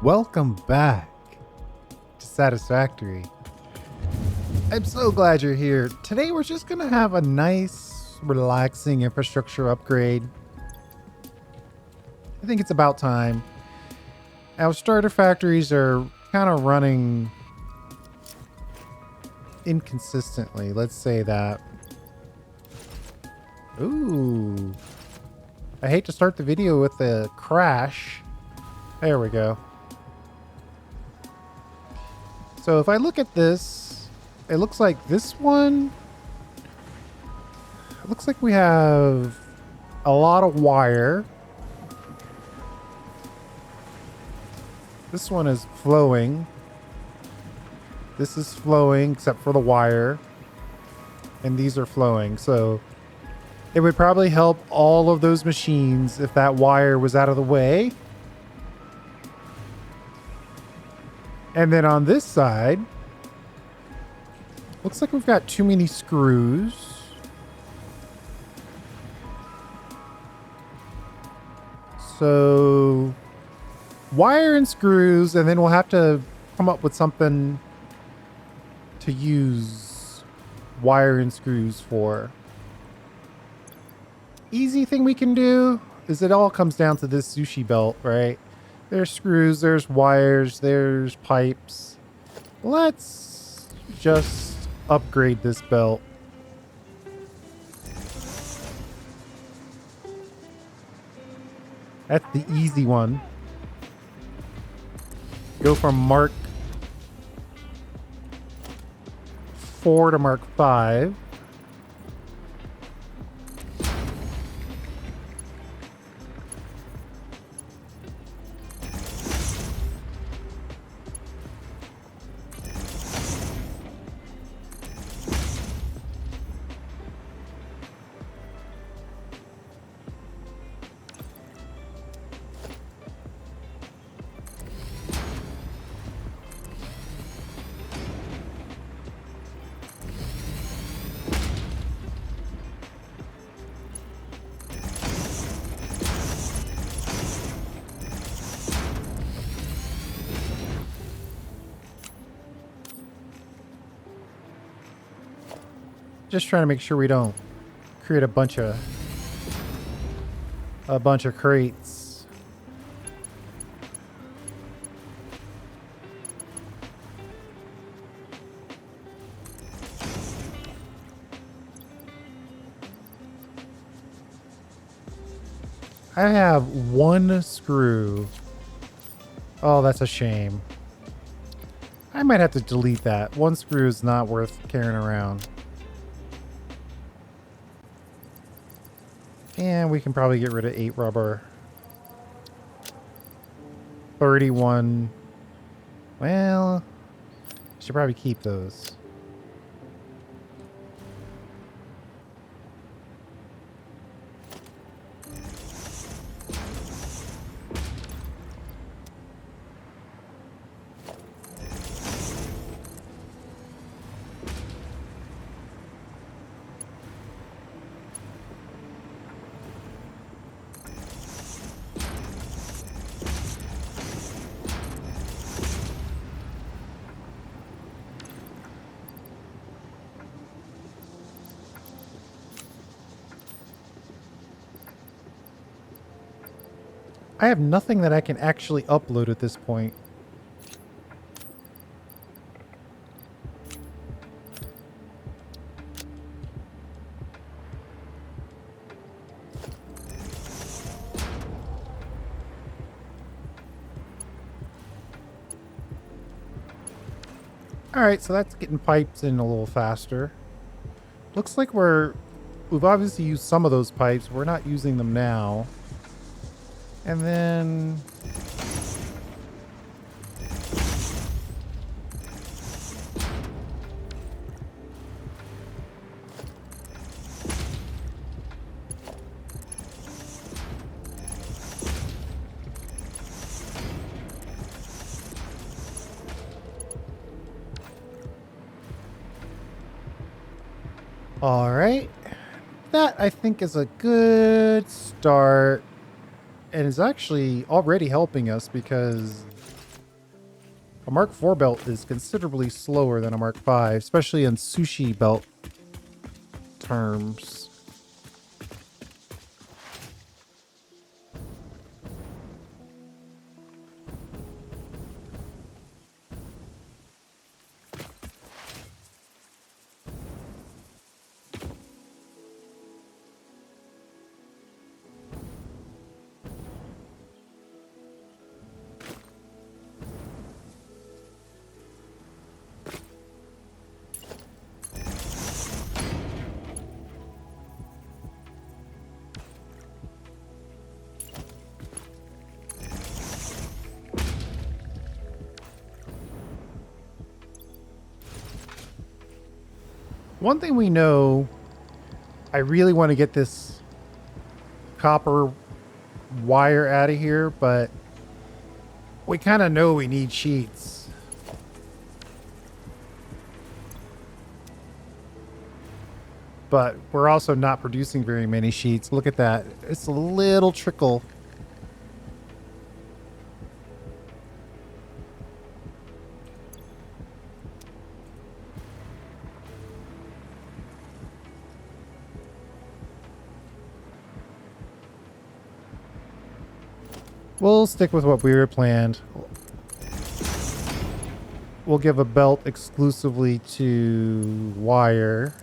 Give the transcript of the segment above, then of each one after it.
Welcome back to Satisfactory. I'm so glad you're here. Today we're just gonna have a nice, relaxing infrastructure upgrade. I think it's about time. Our starter factories are kind of running inconsistently. Let's say that. Ooh. I hate to start the video with a crash. There we go. So if I look at this, it looks like this one, it looks like we have a lot of wire. This one is flowing. This is flowing except for the wire. And these are flowing. So it would probably help all of those machines if that wire was out of the way. And then on this side, looks like we've got too many screws. So wire and screws, and then we'll have to come up with something to use wire and screws for. Easy thing we can do is it all comes down to this sushi belt, right? There's screws, there's wires, there's pipes. Let's just upgrade this belt. That's the easy one. Go from Mark 4 to Mark 5. Just trying to make sure we don't create a bunch of crates. I have one screw. Oh, that's a shame. I might have to delete that. One screw is not worth carrying around. And we can probably get rid of 8 rubber. 31. Well, should probably keep those. I have nothing that I can actually upload at this point. All right, so that's getting pipes in a little faster. Looks like we've obviously used some of those pipes. We're not using them now. And then all right. That I think is a good start. And is actually already helping us because A Mark IV belt is considerably slower than a Mark V, especially in sushi belt terms. One thing we know, I really want to get this copper wire out of here, but we kind of know we need sheets. But we're also not producing very many sheets. Look at that. It's a little trickle. We'll stick with what we were planned. We'll give a belt exclusively to wire.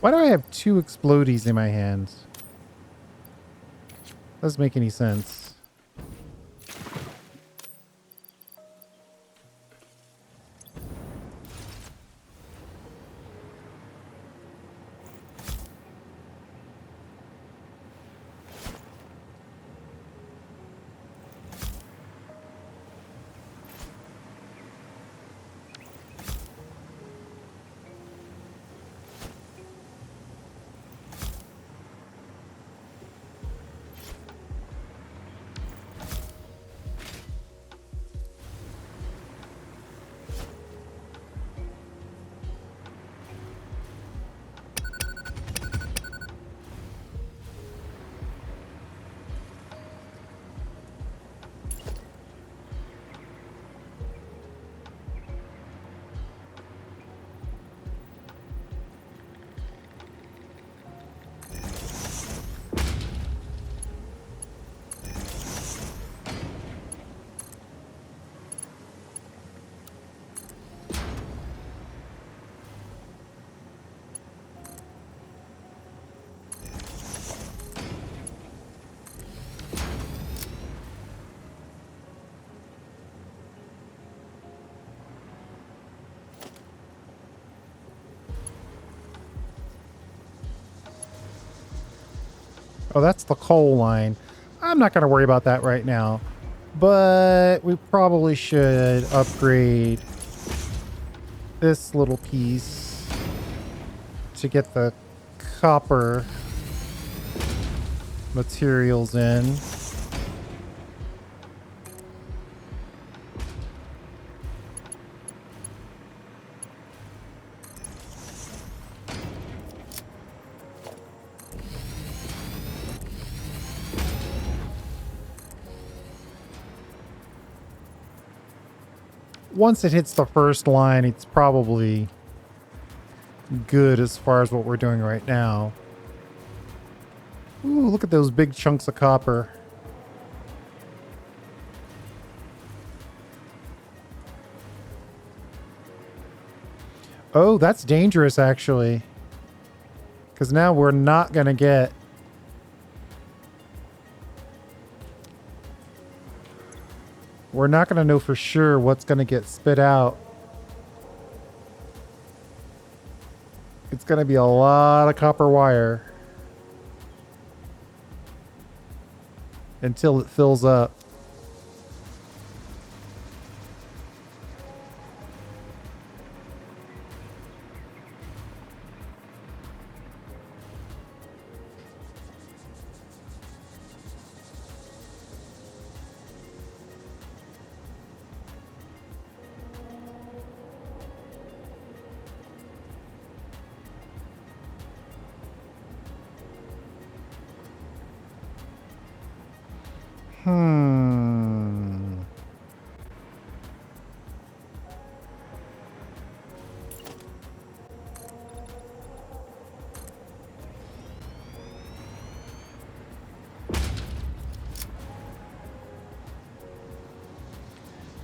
Why do I have two explodies in my hands? Doesn't make any sense. Oh, that's the coal line. I'm not going to worry about that right now. But we probably should upgrade this little piece to get the copper materials in. Once it hits the first line, it's probably good as far as what we're doing right now. Ooh, look at those big chunks of copper. Oh, that's dangerous, actually. Because now we're not going to get... We're not going to know for sure what's going to get spit out. It's going to be a lot of copper wire until it fills up.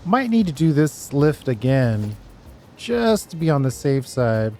Might need to do this lift again, just to be on the safe side.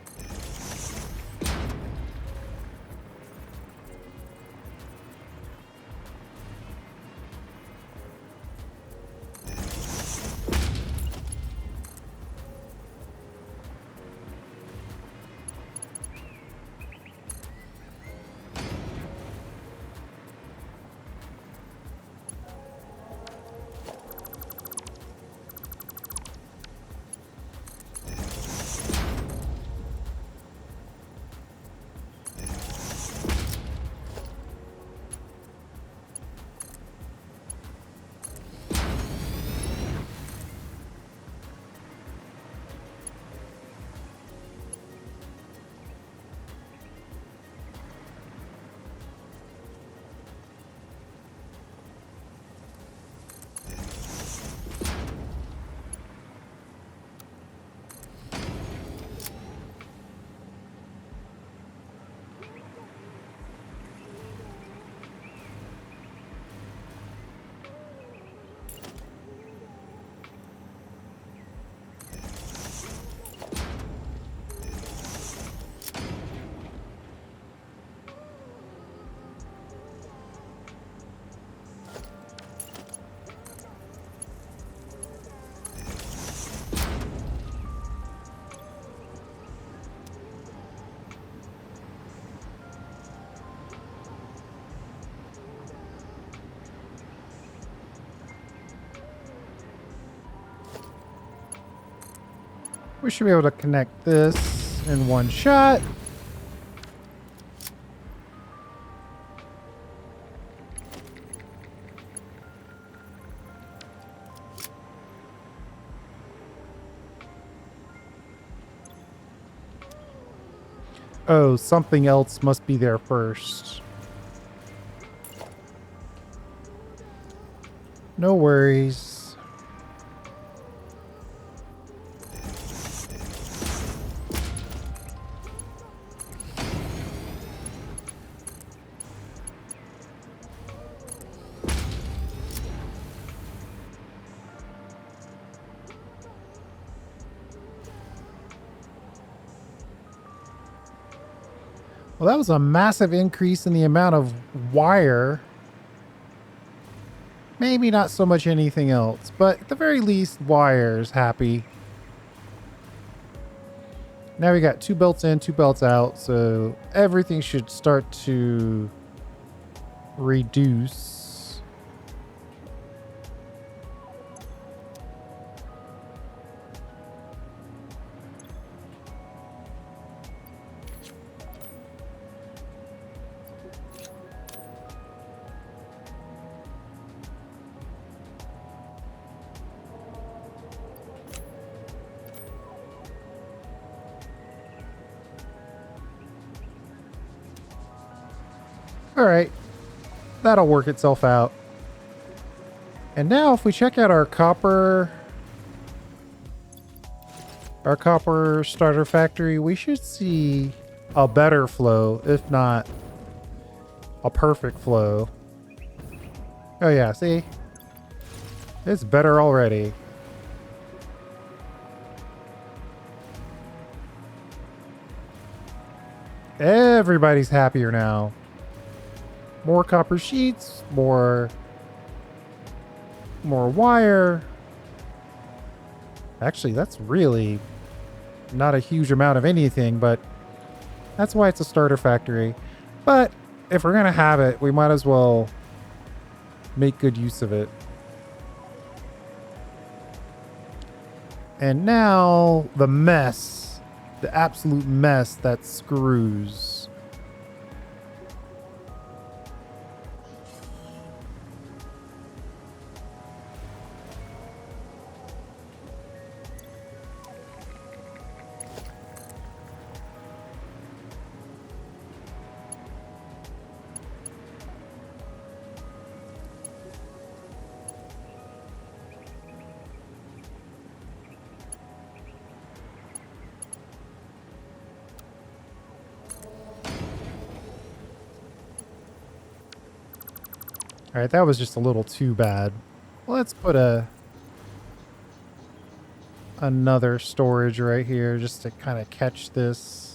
We should be able to connect this in one shot. Oh, something else must be there first. No worries. Well, that was a massive increase in the amount of wire. Maybe not so much anything else, but at the very least, wire's happy. Now we got 2 belts in, 2 belts out, so everything should start to reduce. All right, that'll work itself out. And now if we check out our copper starter factory, we should see a better flow, if not a perfect flow. Oh yeah, see? It's better already. Everybody's happier now. More copper sheets, more wire. Actually, that's really not a huge amount of anything, but that's why it's a starter factory. But if we're gonna have it, we might as well make good use of it. And now the mess, the absolute mess that screws. All right, that was just a little too bad. Let's put another storage right here just to kind of catch this.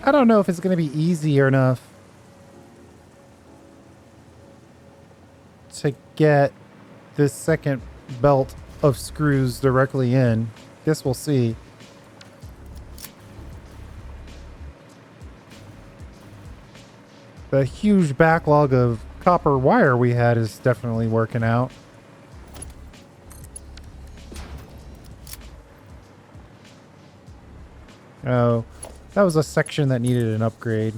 I don't know if it's going to be easy enough to get this second belt of screws directly in. Guess we'll see. The huge backlog of copper wire we had is definitely working out. Oh, that was a section that needed an upgrade.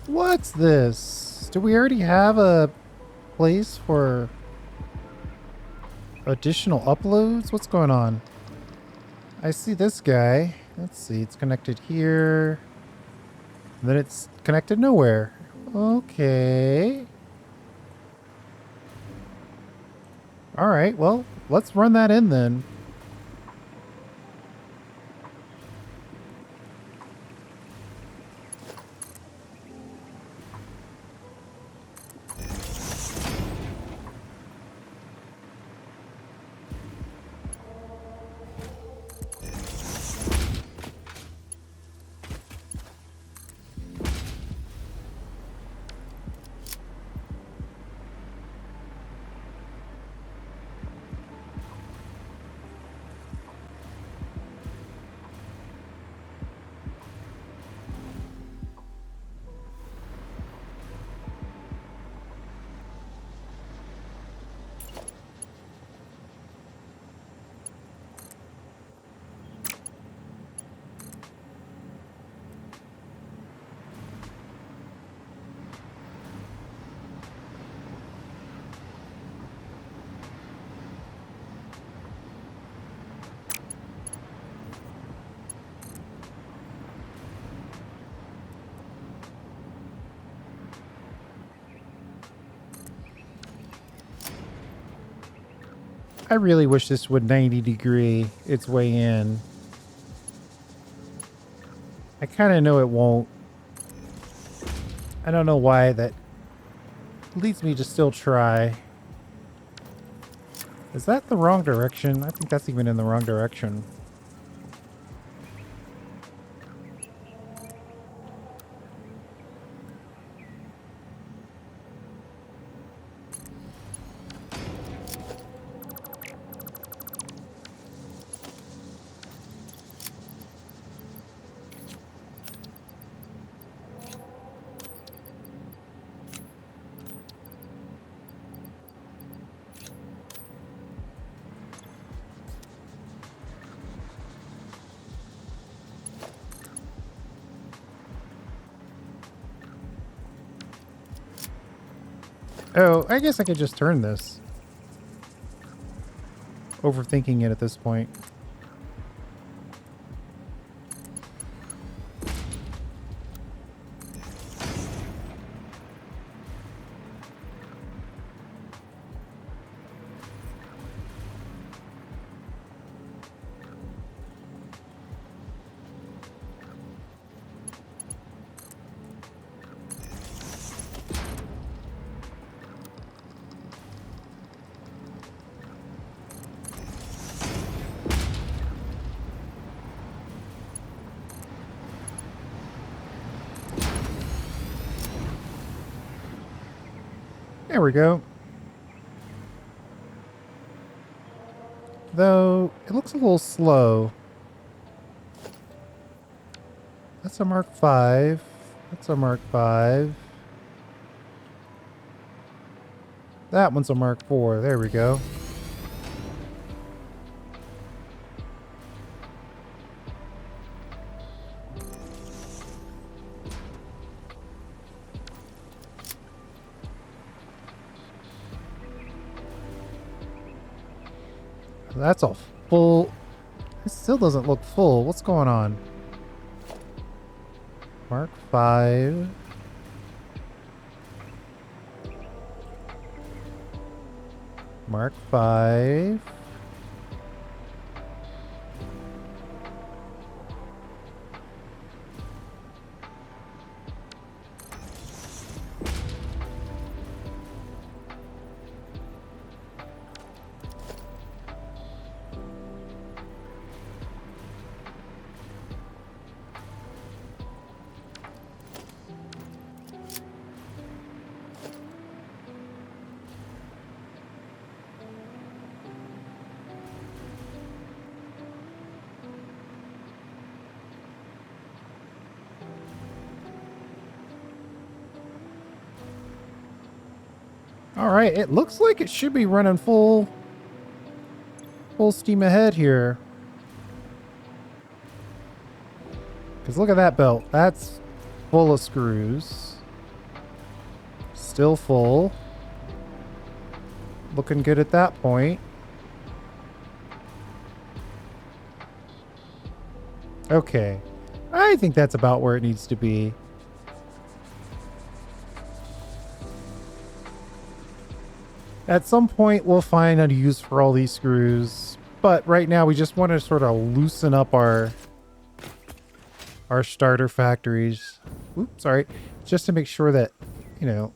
What's this? Do we already have a place for additional uploads? What's going on? I see this guy. Let's see. It's connected here. And then it's connected nowhere. Okay. All right. Well, let's run that in then. I really wish this would 90 degree its way in. I kind of know it won't. I don't know why that leads me to still try. Is that the wrong direction? I think that's even in the wrong direction. Oh, I guess I could just turn this. Overthinking it at this point. There we go. Though, it looks a little slow. That's a Mark 5. That's a Mark 5. That one's a Mark 4. There we go. That's a full... It still doesn't look full. What's going on? Mark 5. Mark 5. All right, it looks like it should be running full steam ahead here. Because look at that belt. That's full of screws. Still full. Looking good at that point. Okay. I think that's about where it needs to be. At some point, we'll find a use for all these screws. But right now, we just want to sort of loosen up our starter factories. Oops, sorry. Just to make sure that, you know,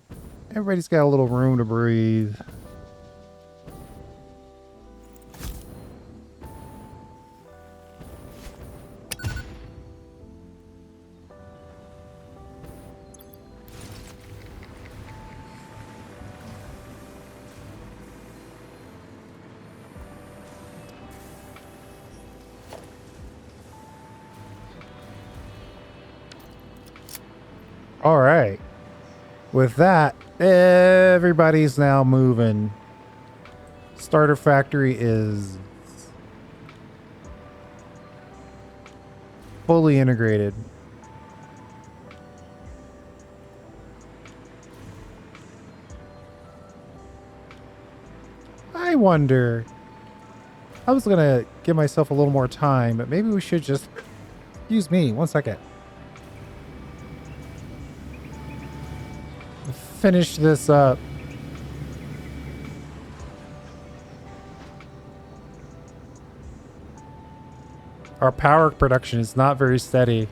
everybody's got a little room to breathe. All right. With that, everybody's now moving. Starter factory is fully integrated. I wonder. I was going to give myself a little more time, but maybe we should just... Excuse me, 1 second. Finish this up. Our power production is not very steady.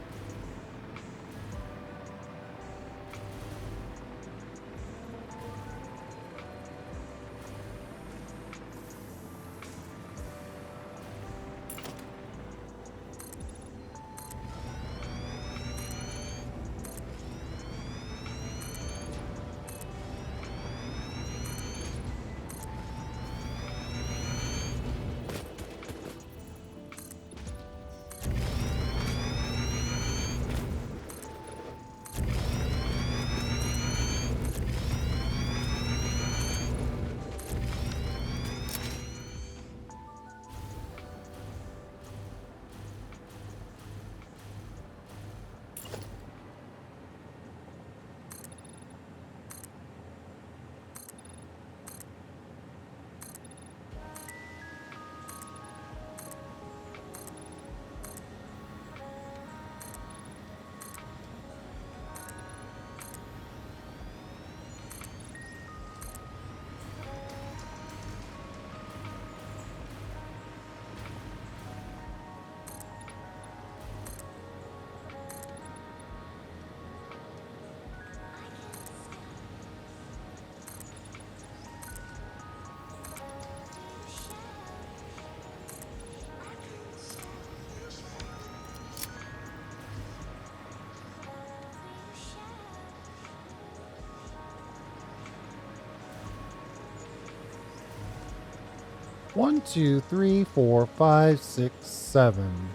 One, two, three, four, five, six, seven.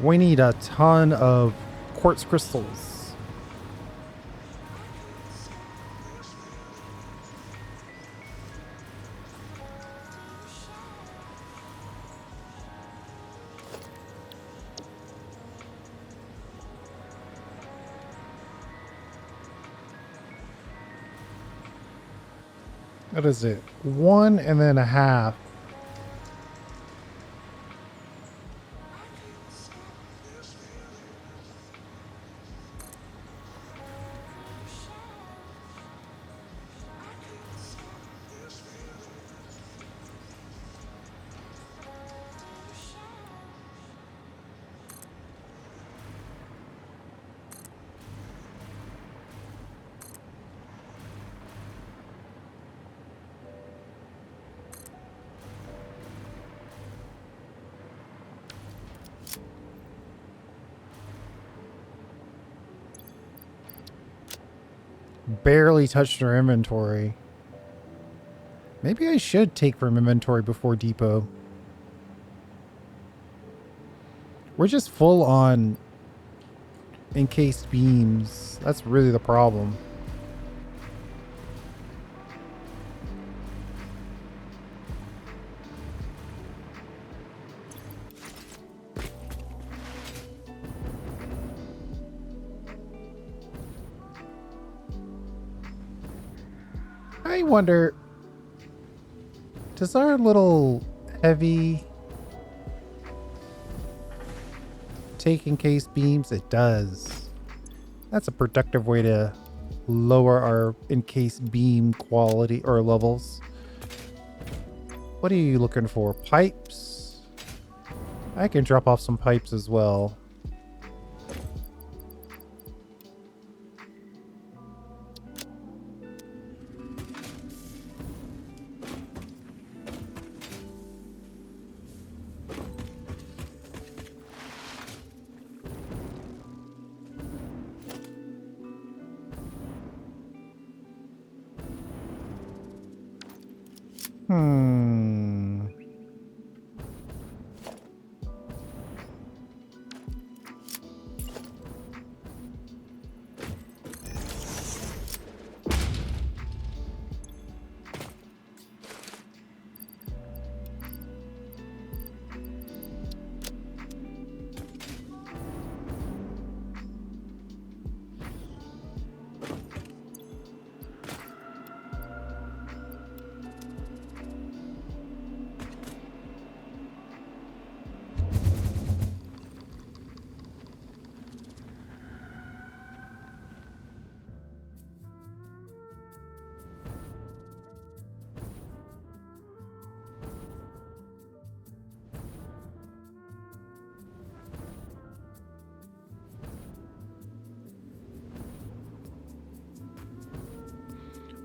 We need a ton of quartz crystals. What is it? 1.5. Barely touched our inventory. Maybe I should take from inventory before depot. We're just full on encased beams. That's really the problem. I wonder, does our little heavy take encased beams? It does. That's a productive way to lower our encased beam quality or levels. What are you looking for? Pipes? I can drop off some pipes as well.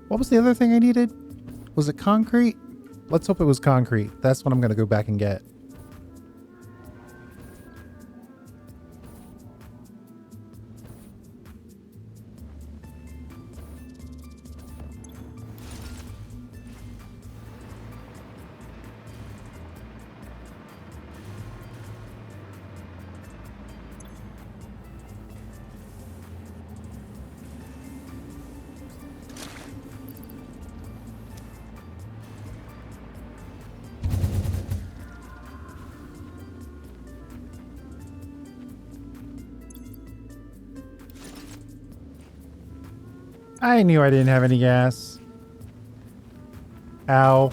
What was the other thing I needed? Was it concrete? Let's hope it was concrete. That's what I'm going to go back and get. I knew I didn't have any gas. Ow.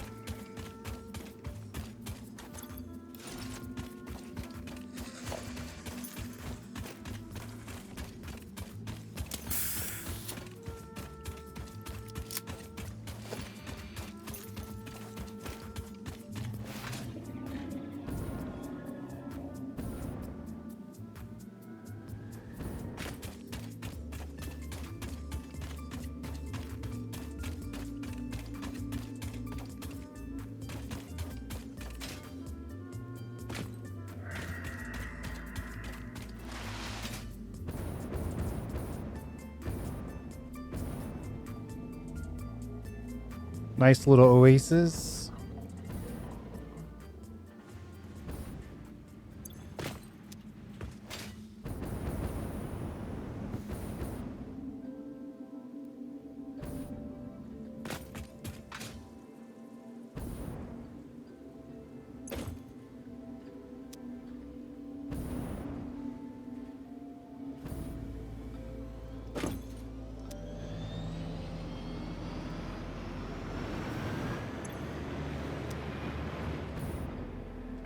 Nice little oasis.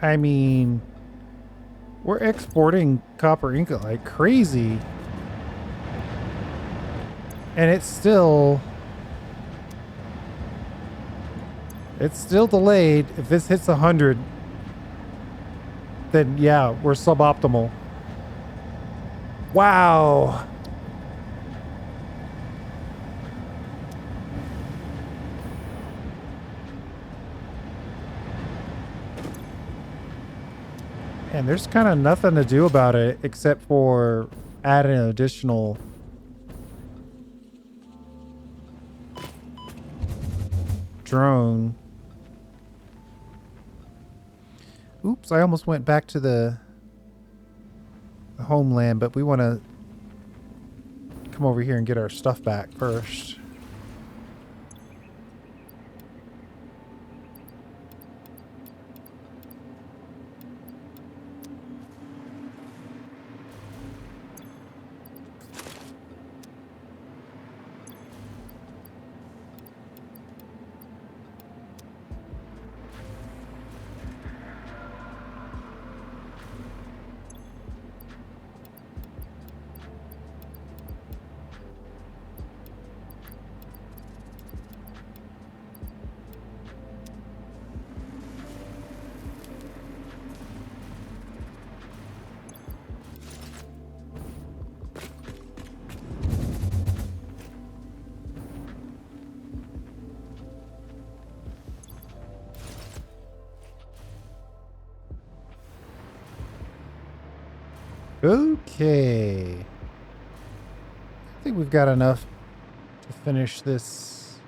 I mean, we're exporting copper ingot like crazy. And it's still delayed. If this hits 100, then yeah, we're suboptimal. Wow. And there's kind of nothing to do about it except for add an additional drone. Oops, I almost went back to the homeland, but we want to come over here and get our stuff back first. Okay. I think we've got enough to finish this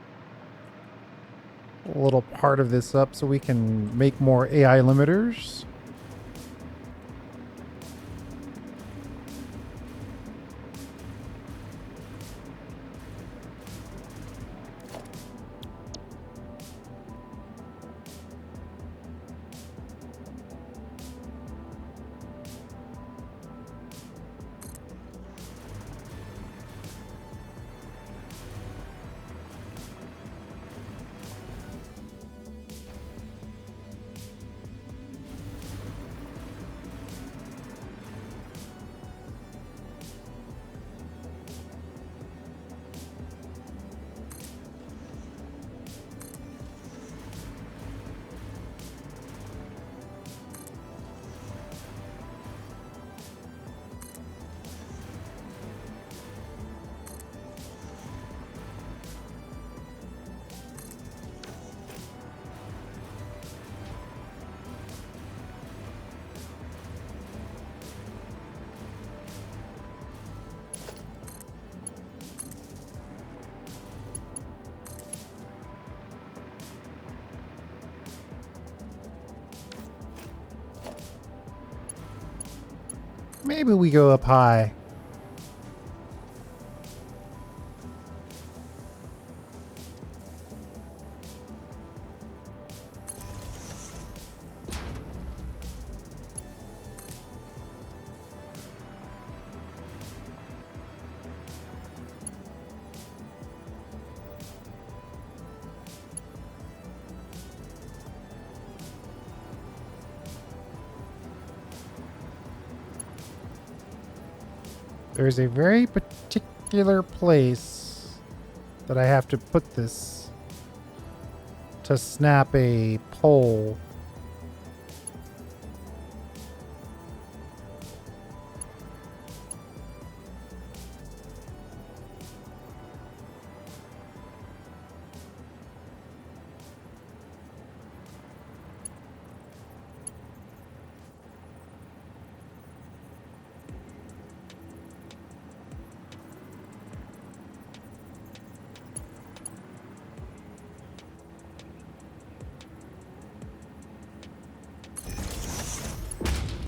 little part of this up so we can make more AI limiters. Maybe we go up high. There's a very particular place that I have to put this to snap a pole.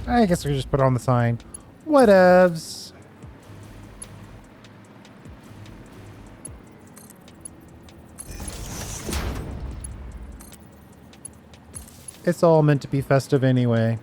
I guess we just put on the sign. Whatevs. It's all meant to be festive anyway.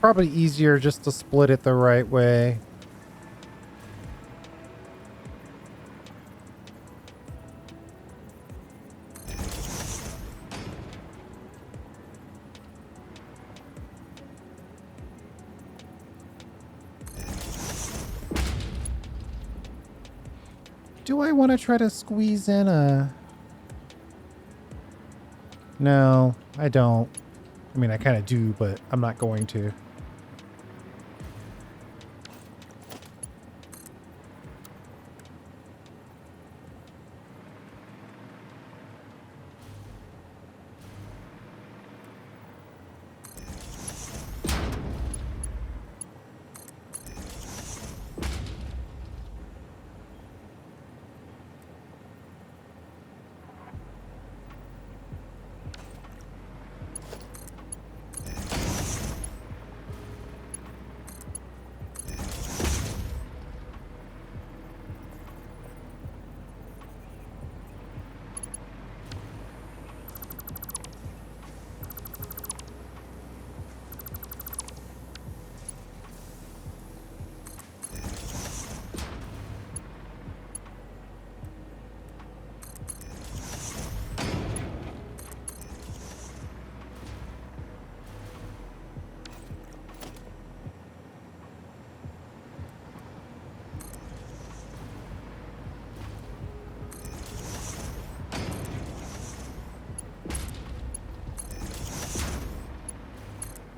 Probably easier just to split it the right way. Do I want to try to squeeze in a... No, I don't. I mean, I kind of do, but I'm not going to.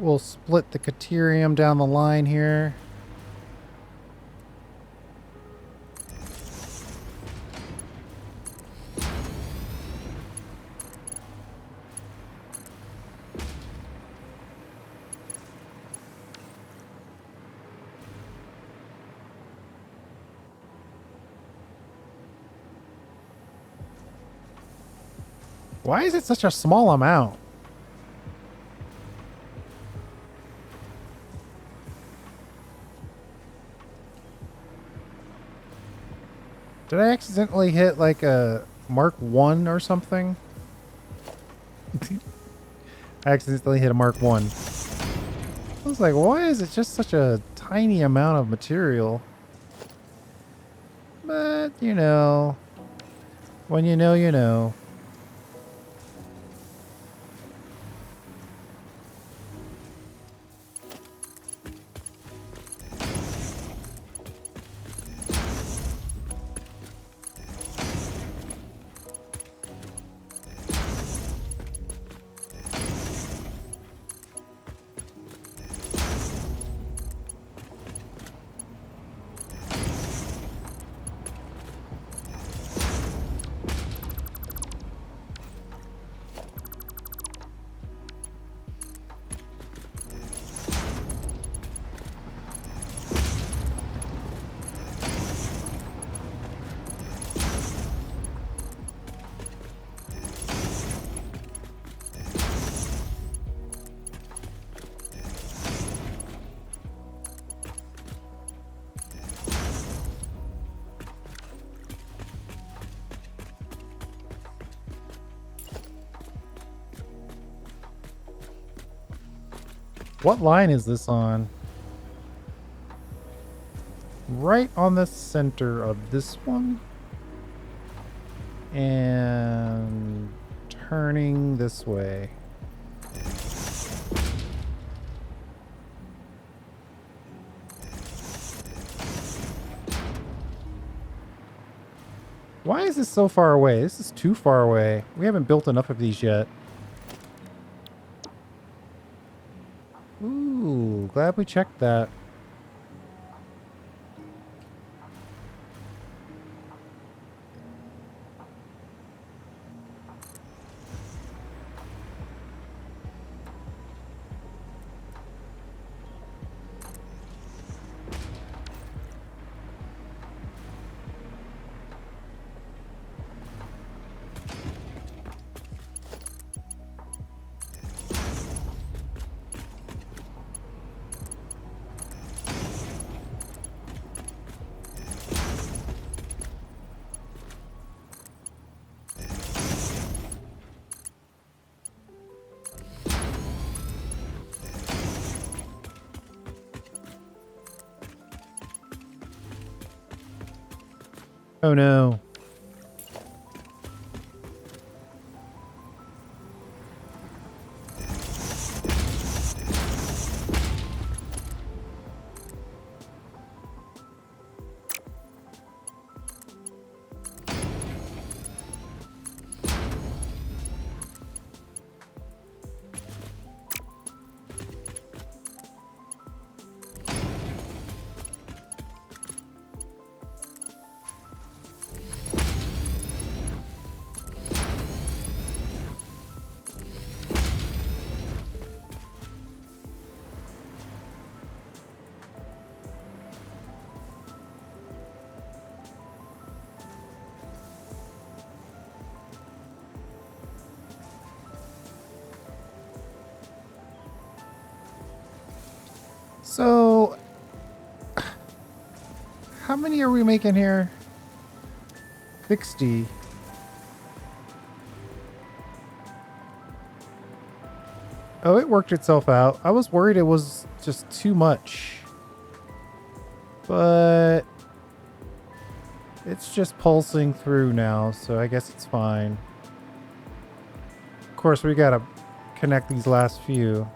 We'll split the Caterium down the line here. Why is it such a small amount? Did I accidentally hit like a Mark 1 or something? I accidentally hit a Mark 1. was like, why is it just such a tiny amount of material? But, you know, when you know, you know. What line is this on? Right on the center of this one. And turning this way. Why is this so far away? This is too far away. We haven't built enough of these yet. Ooh, glad we checked that. Oh no. So, how many are we making here? 60. Oh, it worked itself out. I was worried it was just too much. But it's just pulsing through now, so I guess it's fine. Of course, we gotta connect these last few.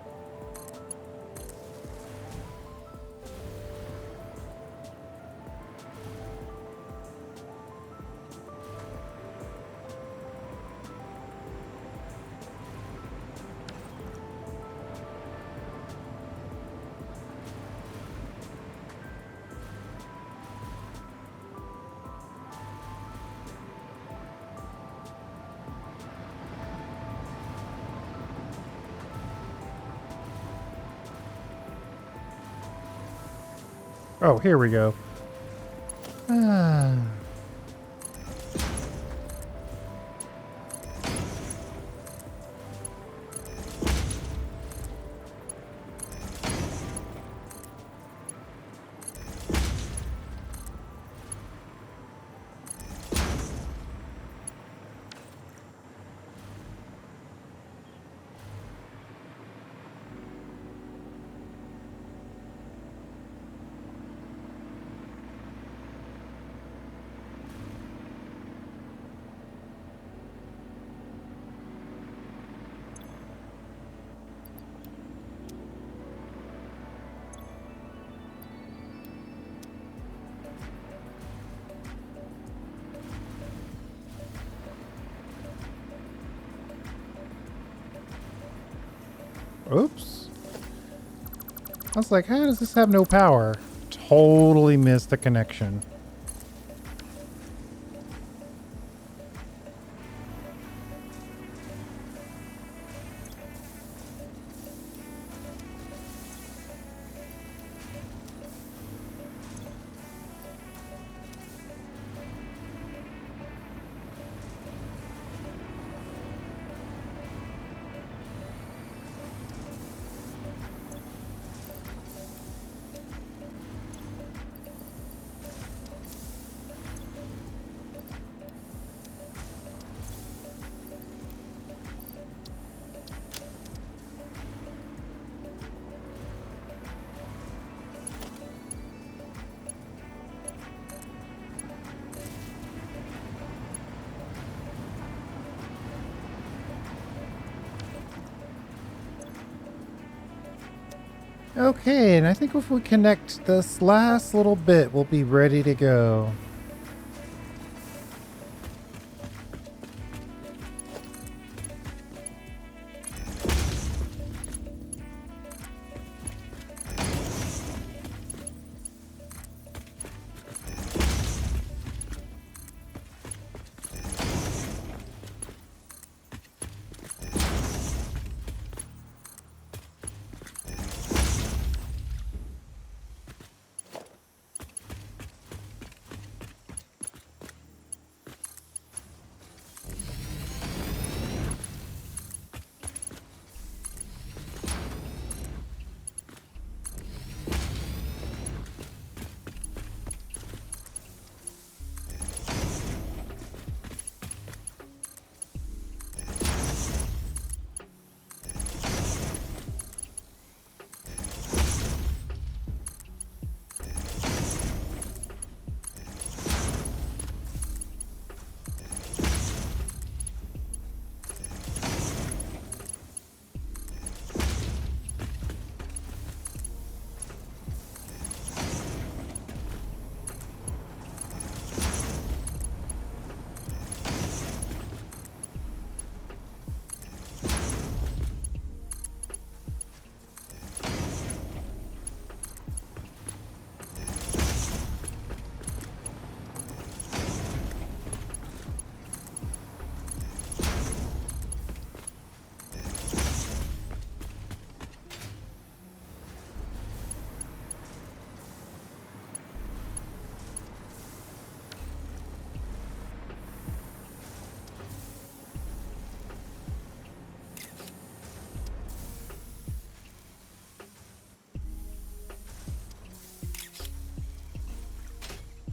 Oh, here we go. Ah. Oops. I was like, how does this have no power? Totally missed the connection. Okay, and I think if we connect this last little bit, we'll be ready to go.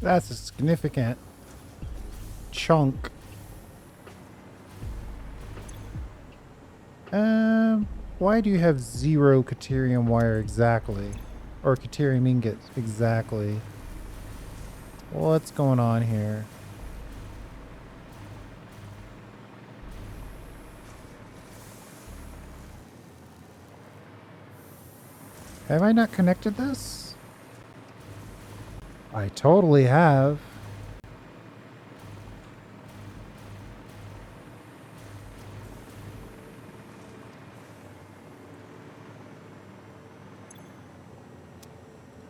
That's a significant chunk. Why do you have 0 Caterium wire exactly? Or Caterium ingots exactly? What's going on here? Have I not connected this? I totally have.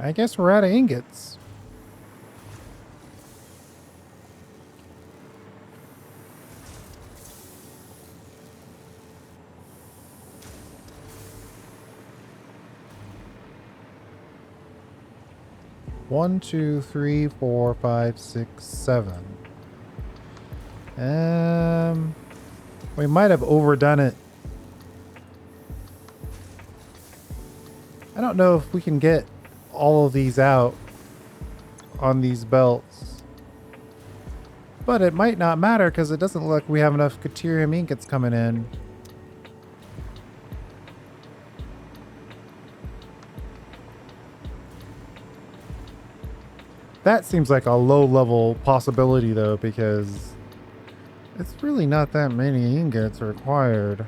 I guess we're out of ingots. One, two, three, four, five, six, 7. We might have overdone it. I don't know if we can get all of these out on these belts. But it might not matter because it doesn't look like we have enough Caterium ingots coming in. That seems like a low-level possibility, though, because it's really not that many ingots required.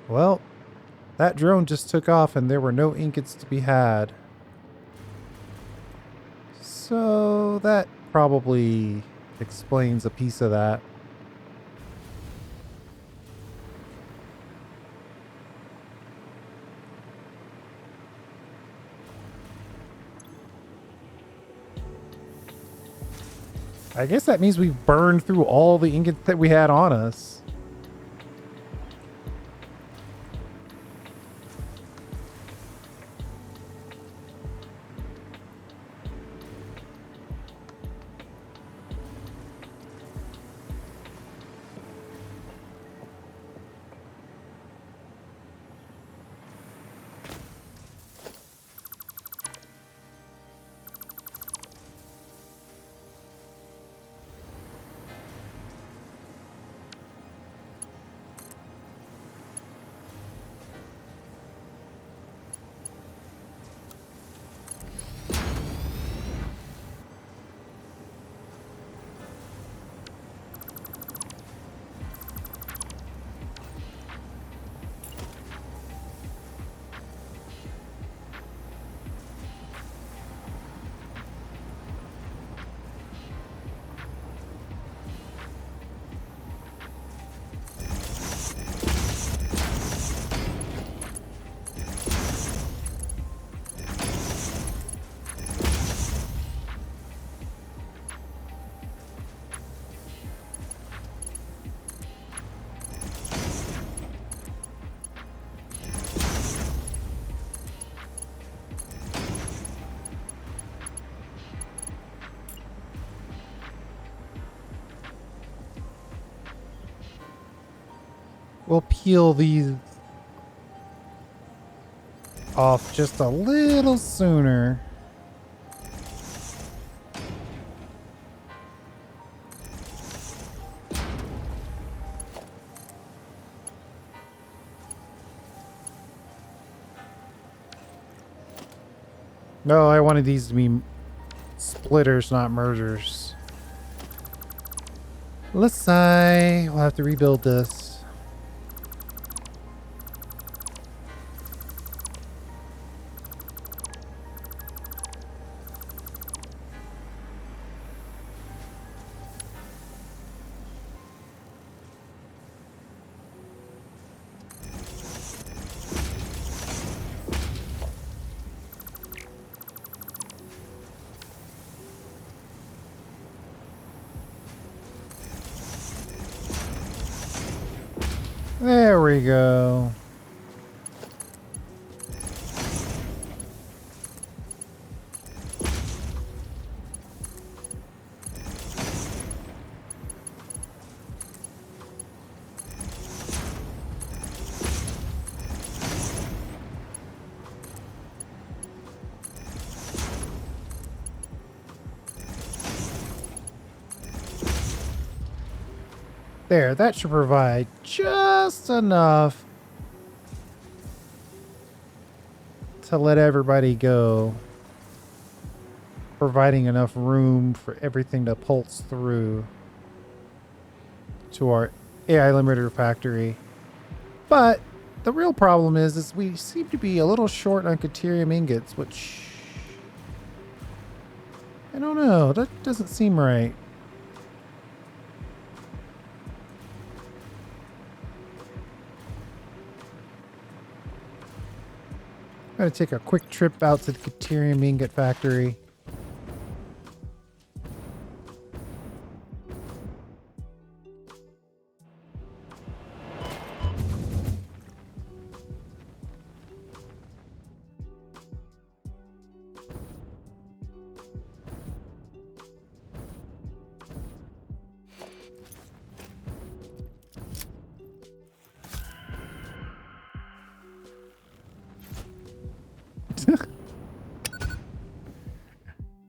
Well, that drone just took off and there were no ingots to be had. So that probably explains a piece of that. I guess that means we've burned through all the ingots that we had on us. We'll peel these off just a little sooner. No, I wanted these to be splitters, not mergers. Let's say we'll have to rebuild this. There we go. There, that should provide just enough to let everybody go, providing enough room for everything to pulse through to our AI limiter factory. But the real problem is we seem to be a little short on Caterium ingots, which I don't know, that doesn't seem right. I'm going to take a quick trip out to the Caterium ingot factory.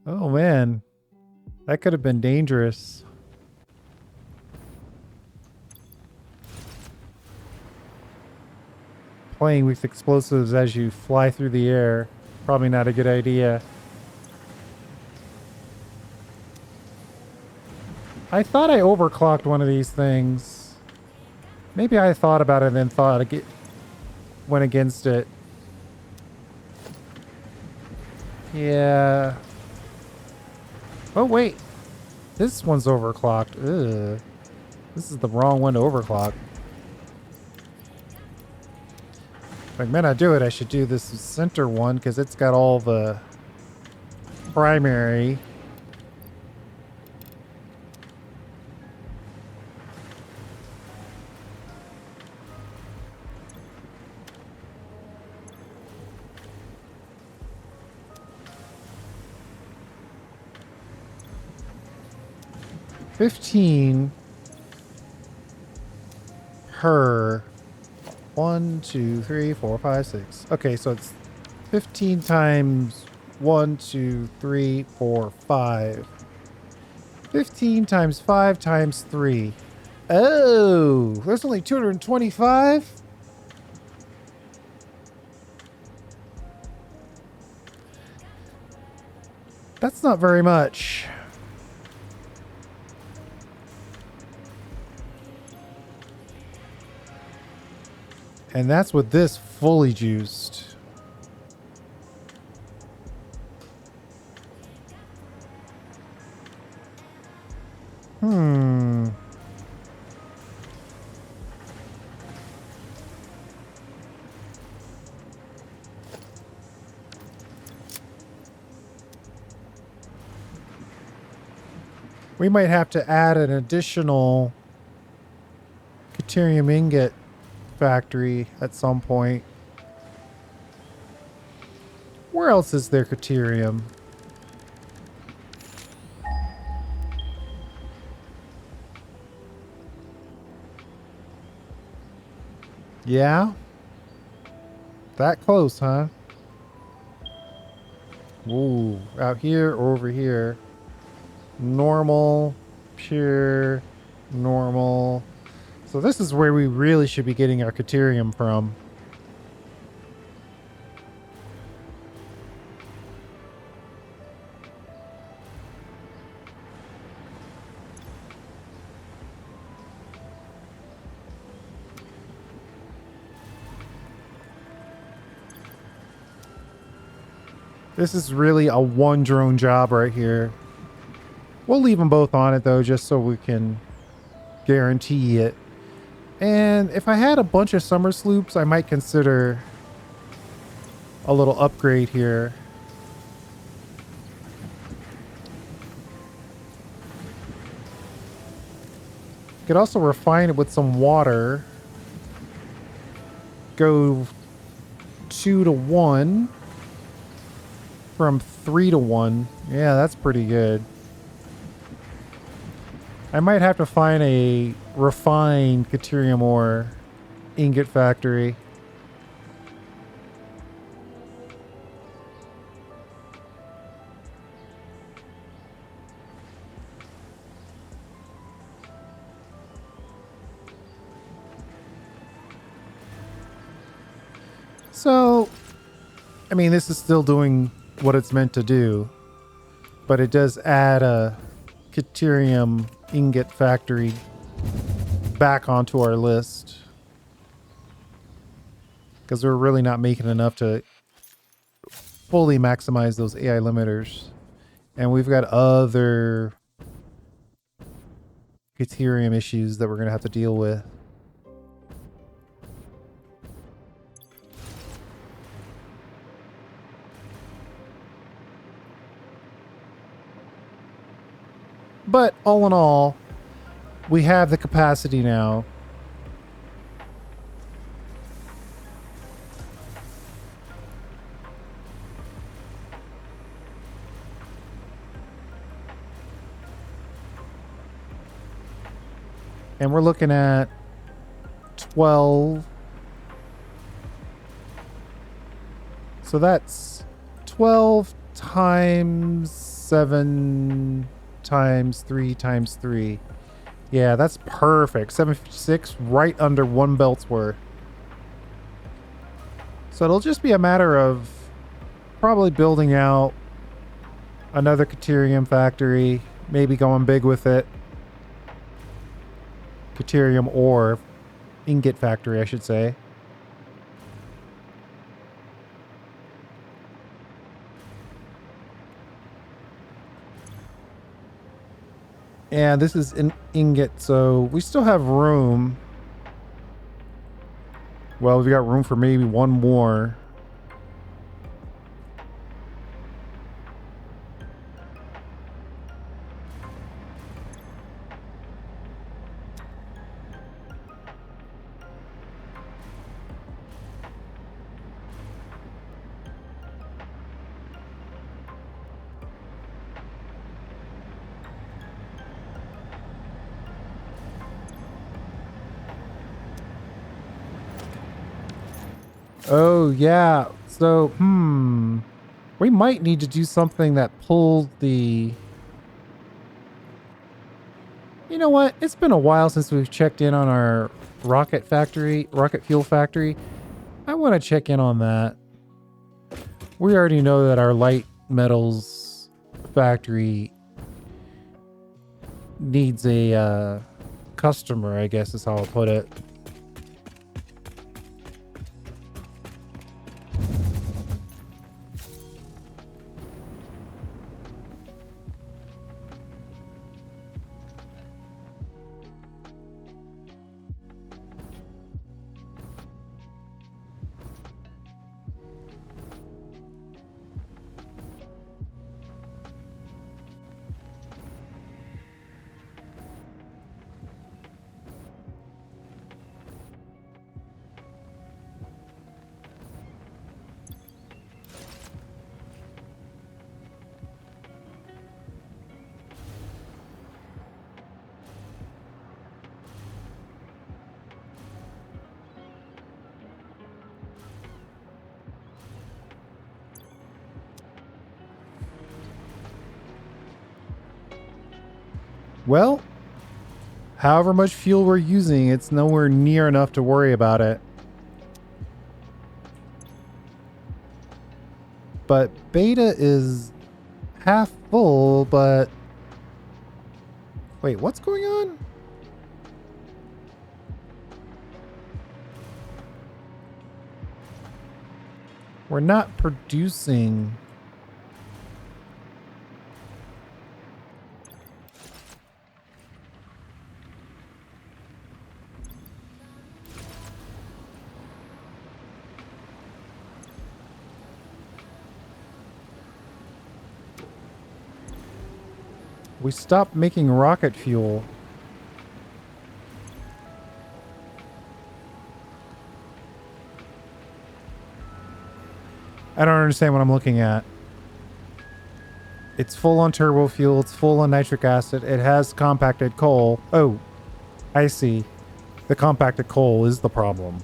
Oh man, that could have been dangerous. Playing with explosives as you fly through the air, probably not a good idea. I thought I overclocked one of these things. Maybe I thought about it and then went against it. Yeah. Oh, wait. This one's overclocked. Ugh. This is the wrong one to overclock. If I'm gonna do it, I should do this center one because it's got all the primary. $15 per 1, 2, 3, 4, 5, 6. Okay, so it's 15 times 1, 2, 3, 4, 5. 15 times 5 times 3. Oh, there's only 225? That's not very much. And that's with this fully juiced. We might have to add an additional Caterium ingot factory at some point. Where else is there Caterium? Yeah? That close, huh? Ooh, out here or over here? Normal, pure, normal. So this is where we really should be getting our Caterium from. This is really a one drone job right here. We'll leave them both on it though, just so we can guarantee it. And if I had a bunch of summer sloops, I might consider a little upgrade here. Could also refine it with some water. Go 2 to 1 from 3 to 1. Yeah, that's pretty good. I might have to find a refined Caterium ore ingot factory. So, I mean, this is still doing what it's meant to do, but it does add a Caterium ingot factory back onto our list because we're really not making enough to fully maximize those AI limiters. And we've got other Caterium issues that we're going to have to deal with. But all in all, we have the capacity now. And we're looking at 12. So that's 12 times 7 times 3 times 3. Yeah, that's perfect. 756, right under one belt's worth. So it'll just be a matter of probably building out another Caterium factory, maybe going big with it. Caterium ore ingot factory, I should say. And this is an ingot, so we still have room. Well, we got room for maybe one more. Oh, yeah. So, we might need to do something that pulls the... You know what? It's been a while since we've checked in on our rocket fuel factory. I want to check in on that. We already know that our light metals factory needs a customer, I guess is how I'll put it. Well, however much fuel we're using, it's nowhere near enough to worry about it. But beta is half full, but... Wait, what's going on? We're not producing... We stopped making rocket fuel. I don't understand what I'm looking at. It's full on turbo fuel. It's full on nitric acid. It has compacted coal. Oh, I see. The compacted coal is the problem.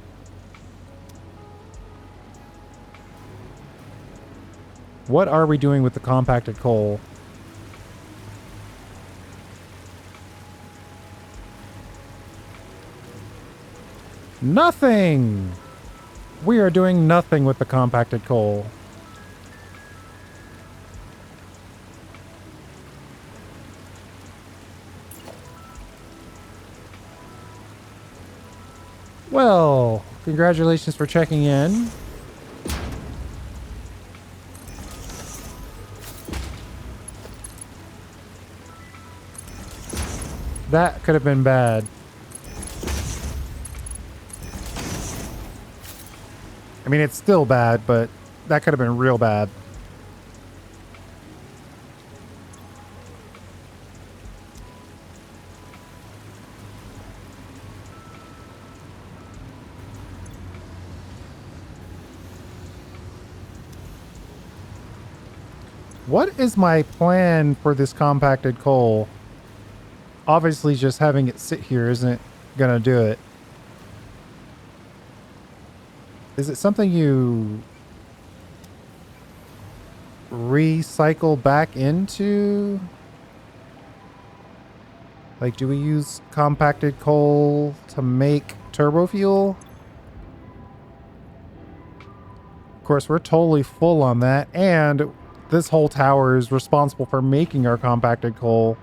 What are we doing with the compacted coal? Nothing! We are doing nothing with the compacted coal. Well, congratulations for checking in. That could have been bad. I mean, it's still bad, but that could have been real bad. What is my plan for this compacted coal? Obviously, just having it sit here isn't gonna do it. Is it something you recycle back into? Like, do we use compacted coal to make turbo fuel? Of course, we're totally full on that, and this whole tower is responsible for making our compacted coal.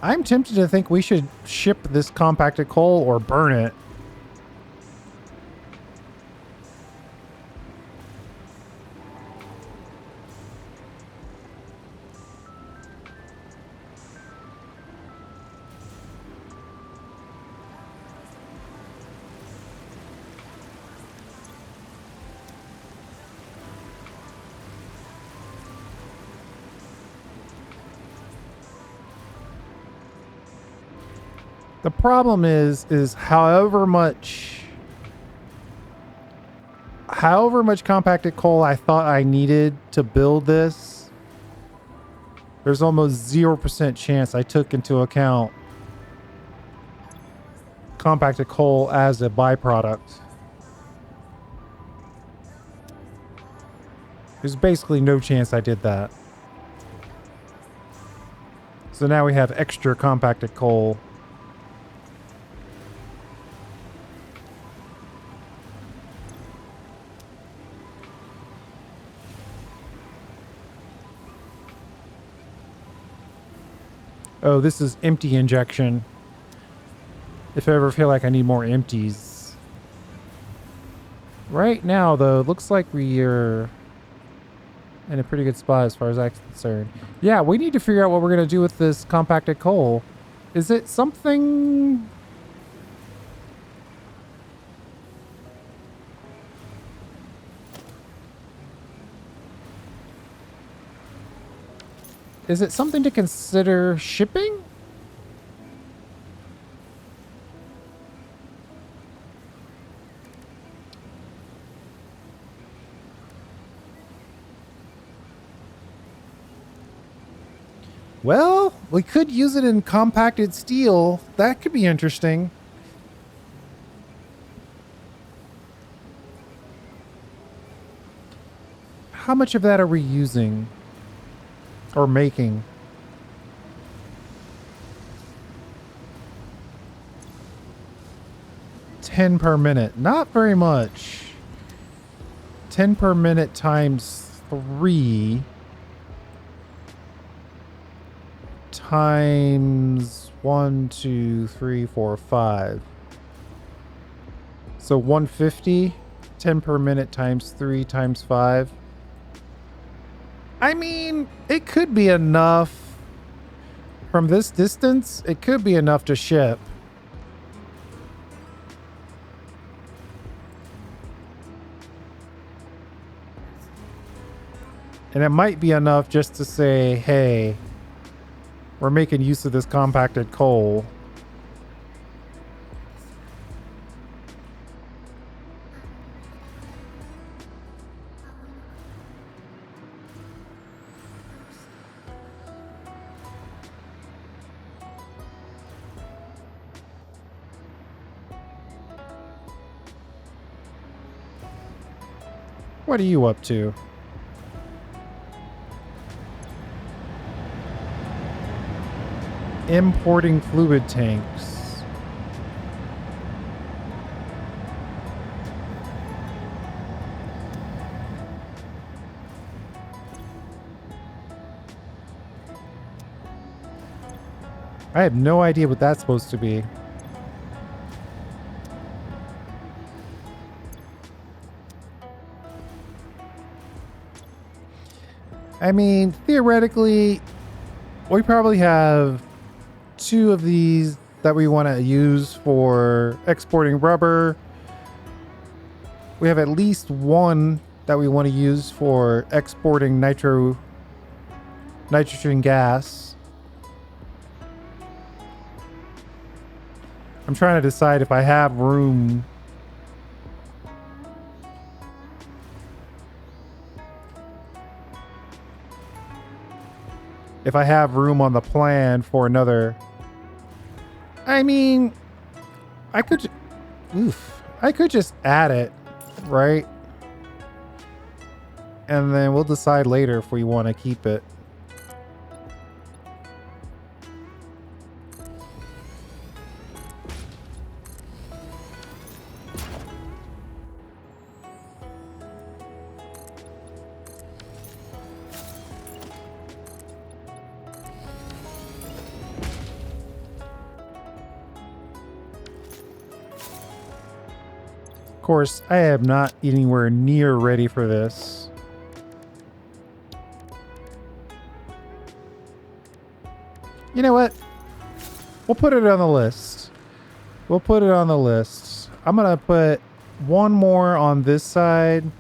I'm tempted to think we should ship this compacted coal or burn it. The problem is however much compacted coal I thought I needed to build this, there's almost 0% chance I took into account compacted coal as a byproduct. There's basically no chance I did that. So now we have extra compacted coal. Oh, this is empty injection. If I ever feel like I need more empties. Right now, though, it looks like we are in a pretty good spot as far as I'm concerned. Yeah, we need to figure out what we're going to do with this compacted coal. Is it something... Is it something to consider shipping? Well, we could use it in compacted steel. That could be interesting. How much of that are we using? Or making? $10 per minute. Not very much. 10 per minute times 3 times 1, 2, 3, 4, 5. So 150. 10 per minute times 3 times 5. I mean, it could be enough. From this distance, it could be enough to ship. And it might be enough just to say, hey, we're making use of this compacted coal. What are you up to? Importing fluid tanks. I have no idea what that's supposed to be. I mean, theoretically, we probably have 2 of these that we want to use for exporting rubber. We have at least 1 that we want to use for exporting nitrogen gas. I'm trying to decide if I have room. If I have room on the plan for another. I mean, I could just add it, right? And then we'll decide later if we want to keep it. Of course, I am not anywhere near ready for this. You know what? We'll put it on the list. We'll put it on the list. I'm going to put one more on this side.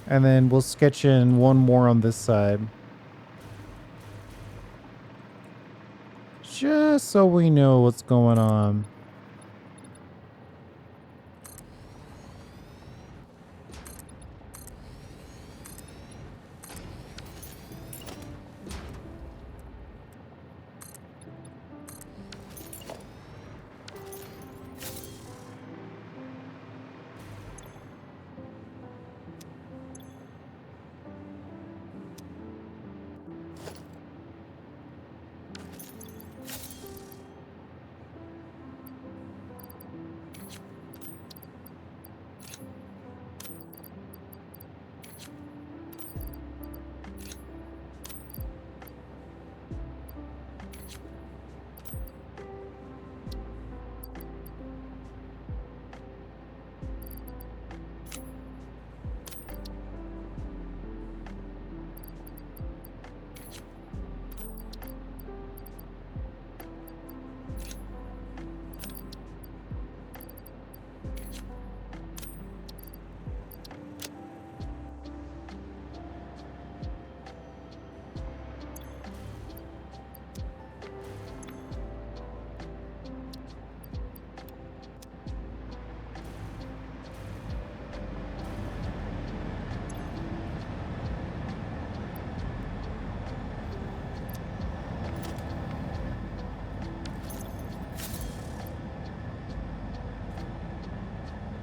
And then we'll sketch in one more on this side. Just so we know what's going on.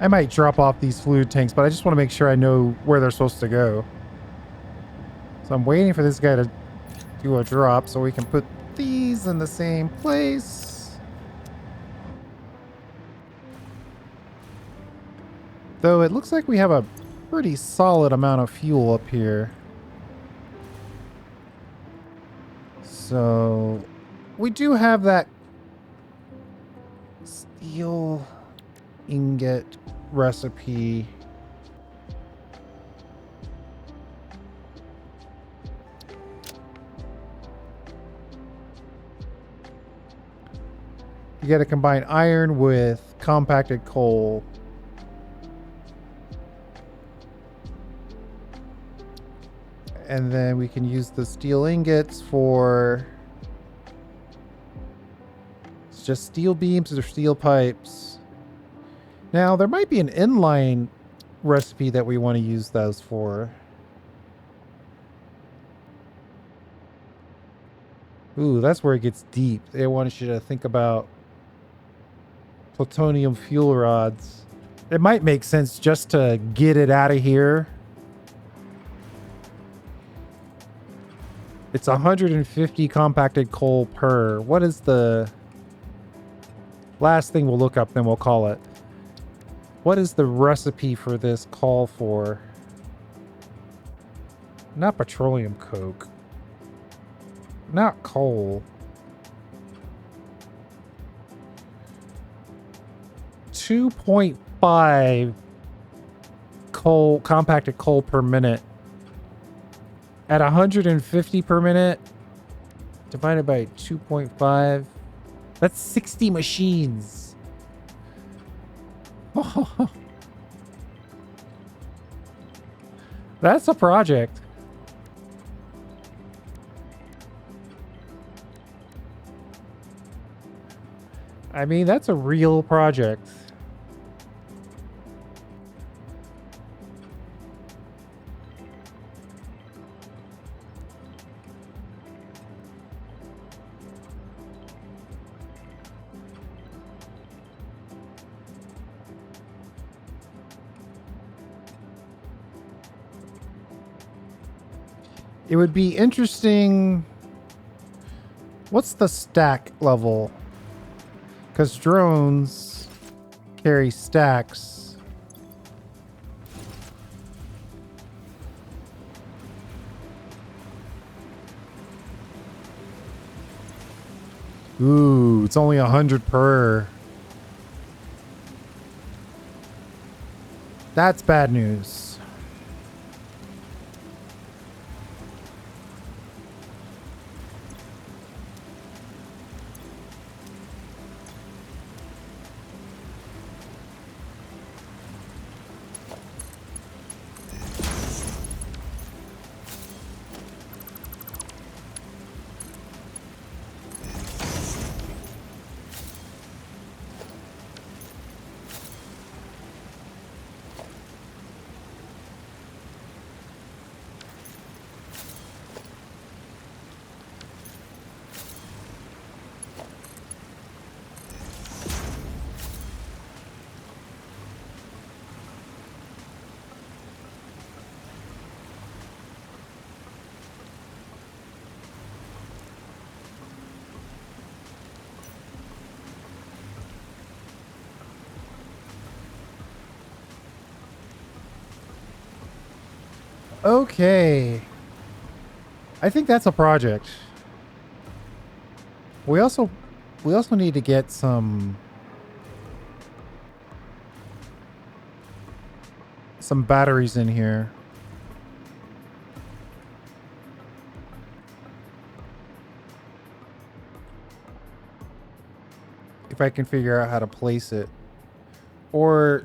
I might drop off these fluid tanks, but I just want to make sure I know where they're supposed to go. So I'm waiting for this guy to do a drop so we can put these in the same place. Though it looks like we have a pretty solid amount of fuel up here. So we do have that steel ingot recipe. You got to combine iron with compacted coal. And then we can use the steel ingots for it's just steel beams or steel pipes. Now, there might be an inline recipe that we want to use those for. Ooh, that's where it gets deep. They want you to think about plutonium fuel rods. It might make sense just to get it out of here. It's 150 compacted coal per. What is the last thing we'll look up, then we'll call it. What is the recipe for this call for? Not petroleum coke. Not coal. 2.5 coal, compacted coal per minute. At 150 per minute, divided by 2.5. That's 60 machines. That's a project. I mean, that's a real project. It would be interesting. What's the stack level? Because drones carry stacks. Ooh, it's only 100 per. That's bad news. Okay. I think that's a project. We also need to get some batteries in here. If I can figure out how to place it. Or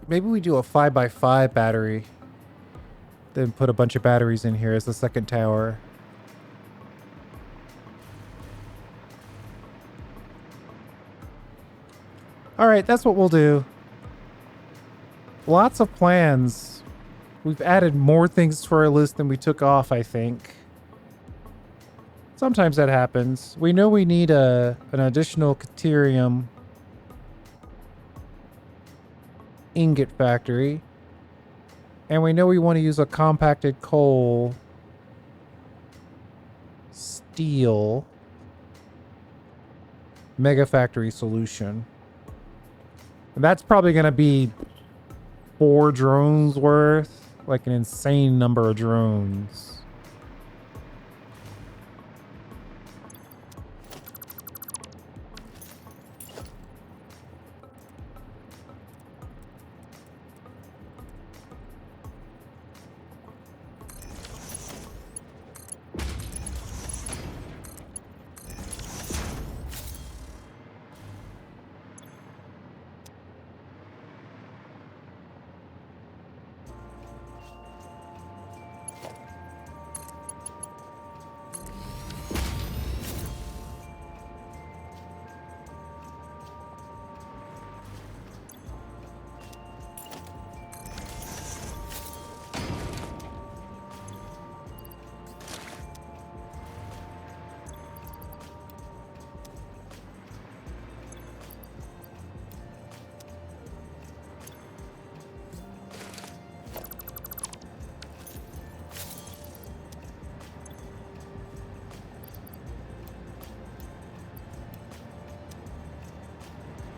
maybe we do a 5x5 battery. Then put a bunch of batteries in here as the second tower. All right, that's what we'll do. Lots of plans. We've added more things to our list than we took off, I think. Sometimes that happens. We know we need an additional Caterium ingot factory. And we know we want to use a compacted coal steel mega factory solution. And that's probably going to be 4 drones worth, like an insane number of drones.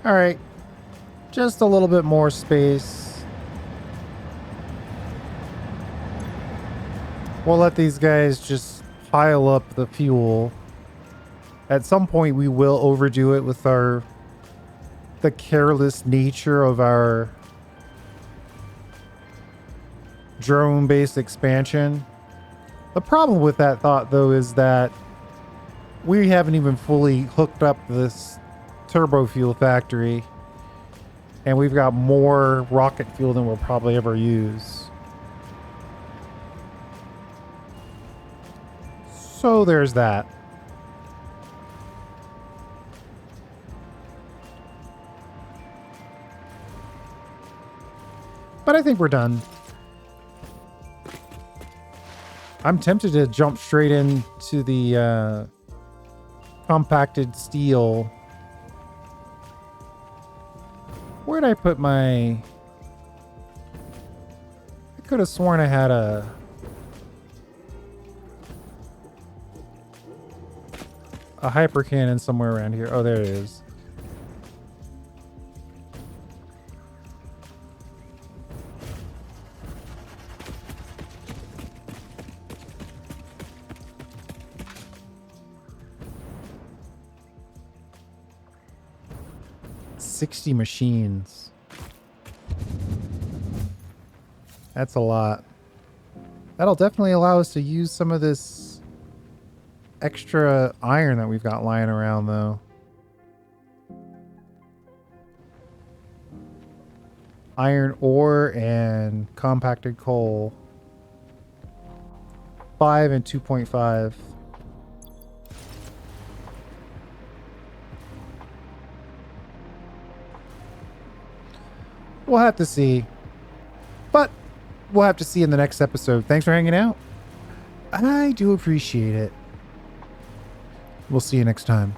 All right, just a little bit more space. We'll let these guys just pile up the fuel. At some point, we will overdo it with the careless nature of our drone-based expansion. The problem with that thought, though, is that we haven't even fully hooked up this turbo fuel factory, and we've got more rocket fuel than we'll probably ever use. So there's that. But I think we're done. I'm tempted to jump straight into the compacted steel. Where'd I put my... I could have sworn I had a hyper cannon somewhere around here. Oh, there it is. $60 machines. That's a lot. That'll definitely allow us to use some of this extra iron that we've got lying around, though. Iron ore and compacted coal. 5 and 2.5. We'll have to see. But we'll have to see in the next episode. Thanks for hanging out. I do appreciate it. We'll see you next time.